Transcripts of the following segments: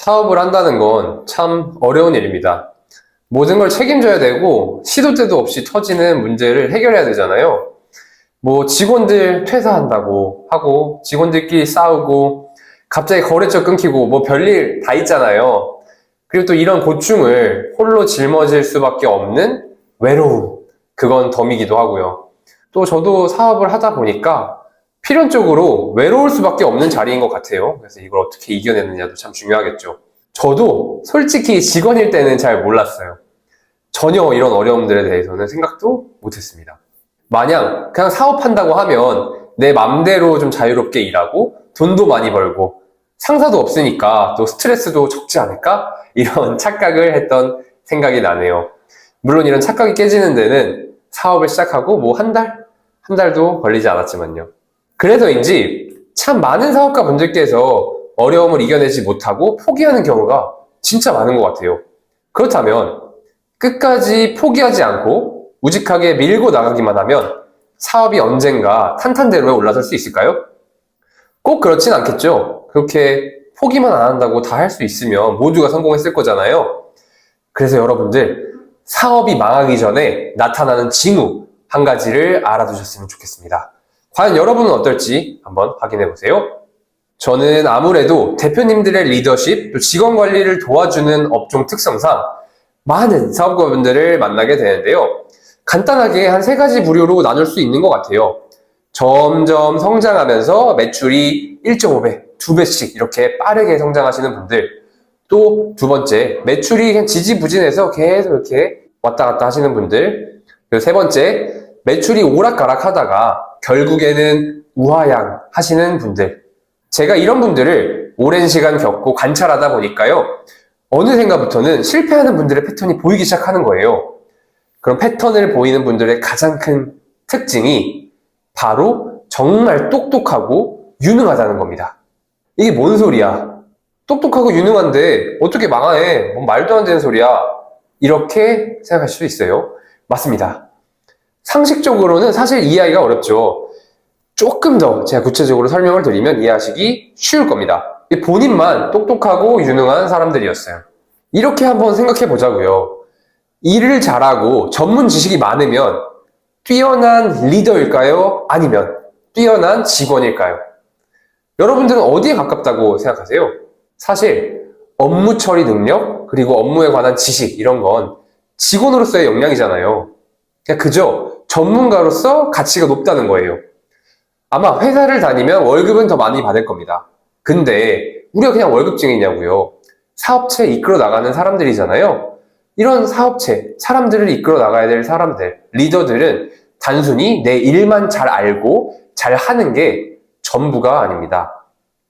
사업을 한다는 건 참 어려운 일입니다. 모든 걸 책임져야 되고 시도 때도 없이 터지는 문제를 해결해야 되잖아요. 뭐 직원들 퇴사한다고 하고 직원들끼리 싸우고 갑자기 거래처 끊기고 뭐 별일 다 있잖아요. 그리고 또 이런 고충을 홀로 짊어질 수밖에 없는 외로움, 그건 덤이기도 하고요. 또 저도 사업을 하다 보니까 필연적으로 외로울 수밖에 없는 자리인 것 같아요. 그래서 이걸 어떻게 이겨내느냐도 참 중요하겠죠. 저도 솔직히 직원일 때는 잘 몰랐어요. 전혀 이런 어려움들에 대해서는 생각도 못했습니다. 마냥 그냥 사업한다고 하면 내 맘대로 좀 자유롭게 일하고 돈도 많이 벌고 상사도 없으니까 또 스트레스도 적지 않을까? 이런 착각을 했던 생각이 나네요. 물론 이런 착각이 깨지는 데는 사업을 시작하고 뭐 한 달도 걸리지 않았지만요. 그래서인지 참 많은 사업가 분들께서 어려움을 이겨내지 못하고 포기하는 경우가 진짜 많은 것 같아요. 그렇다면 끝까지 포기하지 않고 우직하게 밀고 나가기만 하면 사업이 언젠가 탄탄대로에 올라설 수 있을까요? 꼭 그렇진 않겠죠. 그렇게 포기만 안 한다고 다 할 수 있으면 모두가 성공했을 거잖아요. 그래서 여러분들 사업이 망하기 전에 나타나는 징후 한 가지를 알아두셨으면 좋겠습니다. 과연 여러분은 어떨지 한번 확인해 보세요. 저는 아무래도 대표님들의 리더십, 또 직원 관리를 도와주는 업종 특성상 많은 사업가분들을 만나게 되는데요. 간단하게 한 세 가지 부류로 나눌 수 있는 것 같아요. 점점 성장하면서 매출이 1.5배, 2배씩 이렇게 빠르게 성장하시는 분들. 또 두 번째, 매출이 그냥 지지부진해서 계속 이렇게 왔다 갔다 하시는 분들. 그리고 세 번째, 매출이 오락가락 하다가 결국에는 우하향 하시는 분들. 제가 이런 분들을 오랜 시간 겪고 관찰하다 보니까요. 어느샌가부터는 실패하는 분들의 패턴이 보이기 시작하는 거예요. 그럼 패턴을 보이는 분들의 가장 큰 특징이 바로 정말 똑똑하고 유능하다는 겁니다. 이게 뭔 소리야? 똑똑하고 유능한데 어떻게 망하네? 뭔 말도 안 되는 소리야? 이렇게 생각할 수도 있어요. 맞습니다. 상식적으로는 사실 이해하기가 어렵죠. 조금 더 제가 구체적으로 설명을 드리면 이해하시기 쉬울 겁니다. 본인만 똑똑하고 유능한 사람들이었어요. 이렇게 한번 생각해 보자고요. 일을 잘하고 전문 지식이 많으면 뛰어난 리더일까요? 아니면 뛰어난 직원일까요? 여러분들은 어디에 가깝다고 생각하세요? 사실 업무 처리 능력, 그리고 업무에 관한 지식 이런 건 직원으로서의 역량이잖아요. 그냥 그저 전문가로서 가치가 높다는 거예요. 아마 회사를 다니면 월급은 더 많이 받을 겁니다. 근데 우리가 그냥 월급쟁이냐고요. 사업체 이끌어 나가는 사람들이잖아요. 이런 사업체, 사람들을 이끌어 나가야 될 사람들, 리더들은 단순히 내 일만 잘 알고 잘 하는 게 전부가 아닙니다.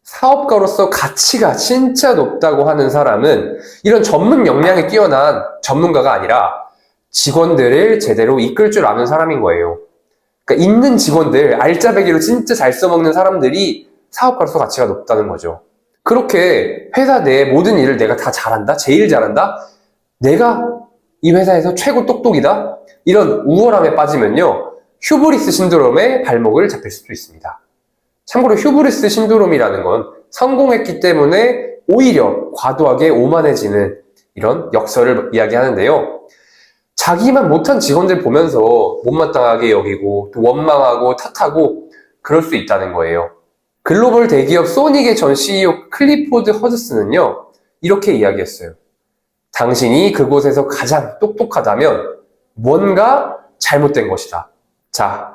사업가로서 가치가 진짜 높다고 하는 사람은 이런 전문 역량에 뛰어난 전문가가 아니라 직원들을 제대로 이끌 줄 아는 사람인 거예요. 그러니까 있는 직원들, 알짜배기로 진짜 잘 써먹는 사람들이 사업가로서 가치가 높다는 거죠. 그렇게 회사 내의 모든 일을 내가 다 잘한다? 제일 잘한다? 내가 이 회사에서 최고 똑똑이다? 이런 우월함에 빠지면요. 휴브리스 신드롬에 발목을 잡힐 수도 있습니다. 참고로 휴브리스 신드롬이라는 건 성공했기 때문에 오히려 과도하게 오만해지는 이런 역설을 이야기하는데요. 자기만 못한 직원들 보면서 못마땅하게 여기고 또 원망하고 탓하고 그럴 수 있다는 거예요. 글로벌 대기업 소닉의 전 CEO 클리포드 허즈슨은요. 이렇게 이야기했어요. 당신이 그곳에서 가장 똑똑하다면 뭔가 잘못된 것이다. 자,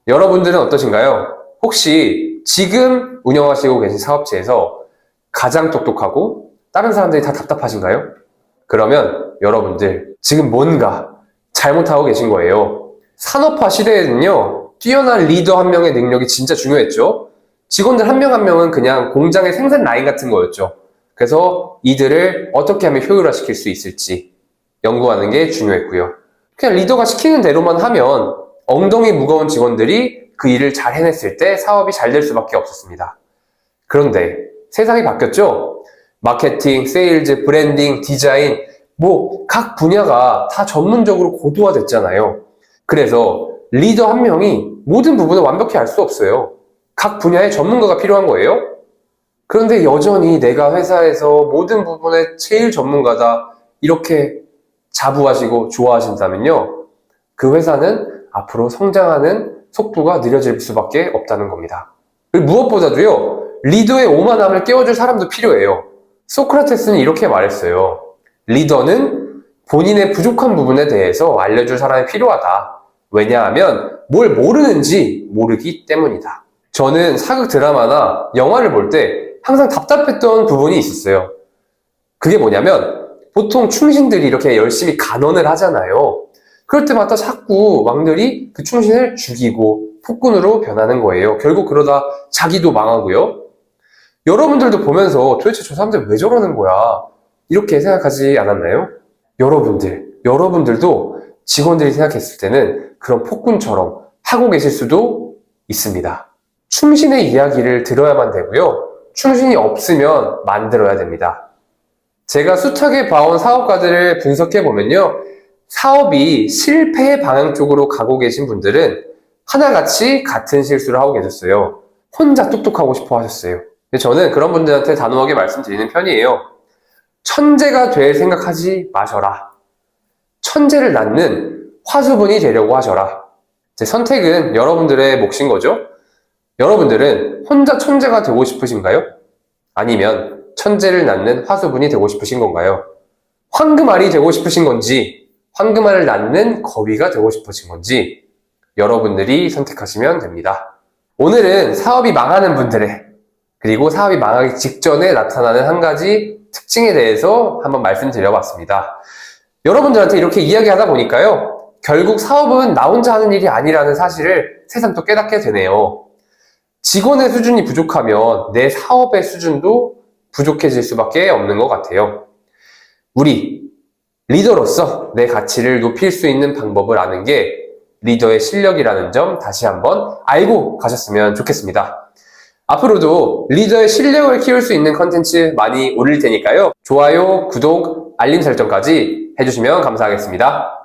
여러분들은 어떠신가요? 혹시 지금 운영하시고 계신 사업체에서 가장 똑똑하고 다른 사람들이 다 답답하신가요? 그러면 여러분들 지금 뭔가 잘못하고 계신 거예요. 산업화 시대에는요. 뛰어난 리더 한 명의 능력이 진짜 중요했죠. 직원들 한 명 한 명은 그냥 공장의 생산 라인 같은 거였죠. 그래서 이들을 어떻게 하면 효율화시킬 수 있을지 연구하는 게 중요했고요. 그냥 리더가 시키는 대로만 하면 엉덩이 무거운 직원들이 그 일을 잘 해냈을 때 사업이 잘 될 수밖에 없었습니다. 그런데 세상이 바뀌었죠? 마케팅, 세일즈, 브랜딩, 디자인 뭐 각 분야가 다 전문적으로 고도화됐잖아요. 그래서 리더 한 명이 모든 부분을 완벽히 알 수 없어요. 각 분야의 전문가가 필요한 거예요. 그런데 여전히 내가 회사에서 모든 부분에 제일 전문가다 이렇게 자부하시고 좋아하신다면요. 그 회사는 앞으로 성장하는 속도가 느려질 수밖에 없다는 겁니다. 그리고 무엇보다도요. 리더의 오만함을 깨워줄 사람도 필요해요. 소크라테스는 이렇게 말했어요. 리더는 본인의 부족한 부분에 대해서 알려줄 사람이 필요하다. 왜냐하면 뭘 모르는지 모르기 때문이다. 저는 사극 드라마나 영화를 볼 때 항상 답답했던 부분이 있었어요. 그게 뭐냐면 보통 충신들이 이렇게 열심히 간언을 하잖아요. 그럴 때마다 자꾸 왕들이 그 충신을 죽이고 폭군으로 변하는 거예요. 결국 그러다 자기도 망하고요. 여러분들도 보면서 도대체 저 사람들 왜 저러는 거야? 이렇게 생각하지 않았나요? 여러분들도 직원들이 생각했을 때는 그런 폭군처럼 하고 계실 수도 있습니다. 충신의 이야기를 들어야만 되고요. 충신이 없으면 만들어야 됩니다. 제가 숱하게 봐온 사업가들을 분석해보면요. 사업이 실패의 방향 쪽으로 가고 계신 분들은 하나같이 같은 실수를 하고 계셨어요. 혼자 똑똑하고 싶어 하셨어요. 근데 저는 그런 분들한테 단호하게 말씀드리는 편이에요. 천재가 될 생각하지 마셔라. 천재를 낳는 화수분이 되려고 하셔라. 제 선택은 여러분들의 몫인 거죠. 여러분들은 혼자 천재가 되고 싶으신가요? 아니면 천재를 낳는 화수분이 되고 싶으신 건가요? 황금알이 되고 싶으신 건지, 황금알을 낳는 거위가 되고 싶으신 건지 여러분들이 선택하시면 됩니다. 오늘은 사업이 망하는 분들의, 그리고 사업이 망하기 직전에 나타나는 한 가지 특징에 대해서 한번 말씀드려봤습니다. 여러분들한테 이렇게 이야기하다 보니까요, 결국 사업은 나 혼자 하는 일이 아니라는 사실을 새삼 또 깨닫게 되네요. 직원의 수준이 부족하면 내 사업의 수준도 부족해질 수밖에 없는 것 같아요. 우리 리더로서 내 가치를 높일 수 있는 방법을 아는 게 리더의 실력이라는 점 다시 한번 알고 가셨으면 좋겠습니다. 앞으로도 리더의 실력을 키울 수 있는 컨텐츠 많이 올릴 테니까요. 좋아요, 구독, 알림 설정까지 해주시면 감사하겠습니다.